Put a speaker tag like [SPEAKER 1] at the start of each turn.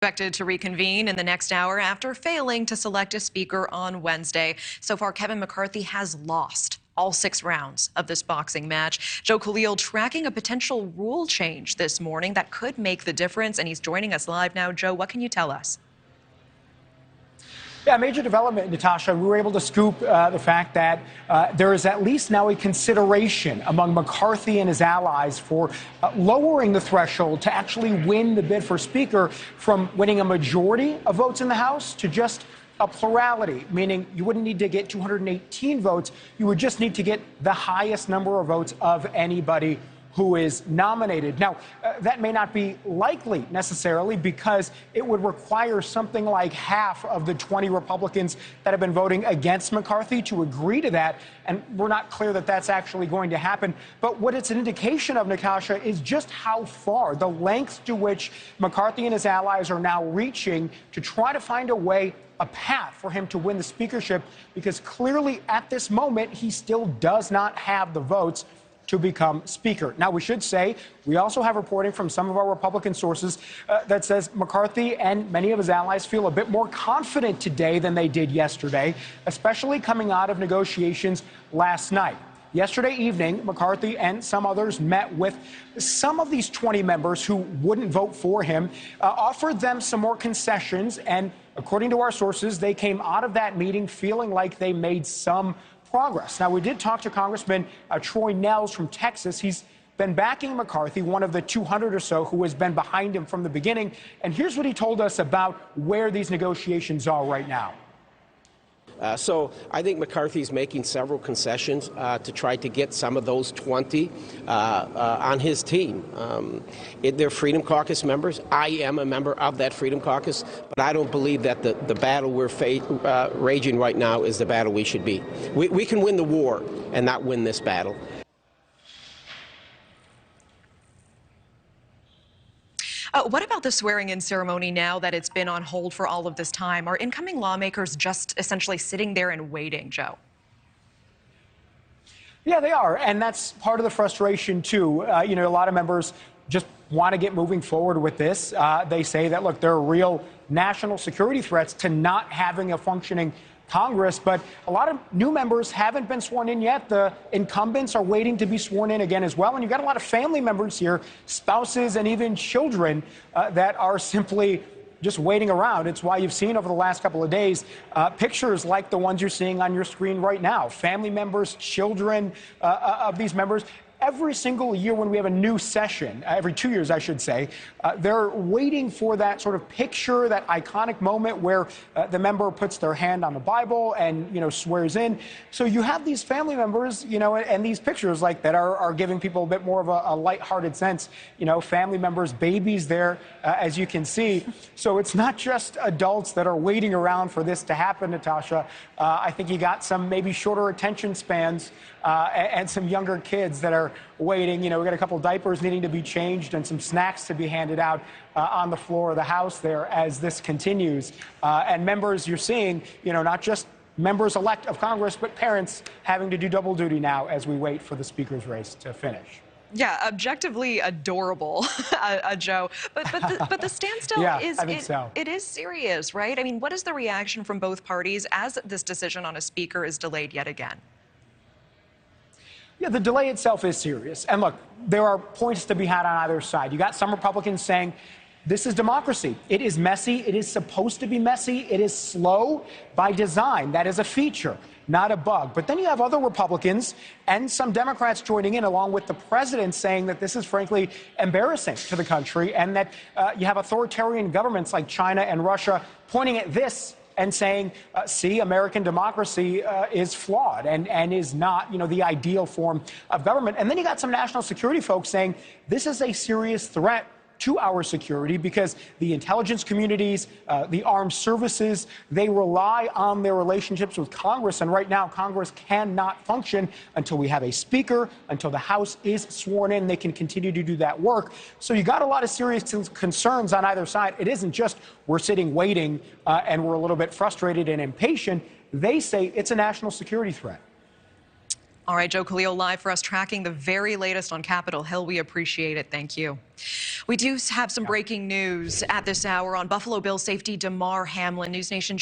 [SPEAKER 1] Expected to reconvene in the next hour after failing to select a speaker on Wednesday. So far, Kevin McCarthy has lost all 6 rounds of this boxing match. Joe Khalil tracking a potential rule change this morning that could make the difference, and he's joining us live now. Joe, what can you tell us?
[SPEAKER 2] Yeah, major development, Natasha. We were able to scoop the fact that there is at least now a consideration among McCarthy and his allies for lowering the threshold to actually win the bid for Speaker from winning a majority of votes in the House to just a plurality, meaning you wouldn't need to get 218 votes. You would just need to get the highest number of votes of anybody who is nominated. Now, that may not be likely necessarily because it would require something like half of the 20 Republicans that have been voting against McCarthy to agree to that. And we're not clear that that's actually going to happen. But what it's an indication of, Natasha, is just how far, the length to which McCarthy and his allies are now reaching to try to find a way, a path for him to win the speakership, because clearly at this moment, he still does not have the votes to become Speaker. Now, we should say we also have reporting from some of our Republican sources that says McCarthy and many of his allies feel a bit more confident today than they did yesterday, especially coming out of negotiations last night. Yesterday evening, McCarthy and some others met with some of these 20 members who wouldn't vote for him, offered them some more concessions, and according to our sources, they came out of that meeting feeling like they made some progress. Now, we did talk to Congressman Troy Nehls from Texas. He's been backing McCarthy, one of the 200 or so who has been behind him from the beginning. And here's what he told us about where these negotiations are right now.
[SPEAKER 3] So I think McCarthy's making several concessions to try to get some of those 20 on his team. They're Freedom Caucus members. I am a member of that Freedom Caucus, but I don't believe that the battle we're raging right now is the battle we should be. We can win the war and not win this battle.
[SPEAKER 1] What about the swearing-in ceremony now that it's been on hold for all of this time? Are incoming lawmakers just essentially sitting there and waiting, Joe?
[SPEAKER 2] Yeah, they are. And that's part of the frustration, too. A lot of members just want to get moving forward with this. They say that, look, there are real national security threats to not having a functioning Congress, but a lot of new members haven't been sworn in yet. The incumbents are waiting to be sworn in again as well. And you've got a lot of family members here, spouses and even children that are simply just waiting around. It's why you've seen over the last couple of days pictures like the ones you're seeing on your screen right now. Family members, children of these members. Every single year when we have a new session, every 2 years, I should say, they're waiting for that sort of picture, that iconic moment where the member puts their hand on the Bible and, swears in. So you have these family members, and these pictures like that are giving people a bit more of a lighthearted sense, family members, babies there, as you can see. So it's not just adults that are waiting around for this to happen, Natasha. I think you got some maybe shorter attention spans and some younger kids that are waiting. We got a couple diapers needing to be changed and some snacks to be handed out on the floor of the House there as this continues. And members you're seeing, not just members-elect of Congress, but parents having to do double duty now as we wait for the Speaker's race to finish.
[SPEAKER 1] Yeah, objectively adorable, Joe. But the standstill
[SPEAKER 2] yeah,
[SPEAKER 1] is it is serious, right? I mean, what is the reaction from both parties as this decision on a speaker is delayed yet again?
[SPEAKER 2] Yeah, the delay itself is serious. And look, there are points to be had on either side. You got some Republicans saying this is democracy. It is messy. It is supposed to be messy. It is slow by design. That is a feature, not a bug. But then you have other Republicans and some Democrats joining in, along with the president, saying that this is frankly embarrassing to the country, and that you have authoritarian governments like China and Russia pointing at this and saying, see, American democracy is flawed and is not, the ideal form of government. And then you got some national security folks saying this is a serious threat to our security because the intelligence communities, the armed services, they rely on their relationships with Congress. And right now, Congress cannot function until we have a speaker, until the House is sworn in. They can continue to do that work. So you got a lot of serious concerns on either side. It isn't just we're sitting waiting and we're a little bit frustrated and impatient. They say it's a national security threat.
[SPEAKER 1] All right, Joe Khalil live for us, tracking the very latest on Capitol Hill. We appreciate it. Thank you. We do have some breaking news at this hour on Buffalo Bills safety Damar Hamlin. NewsNation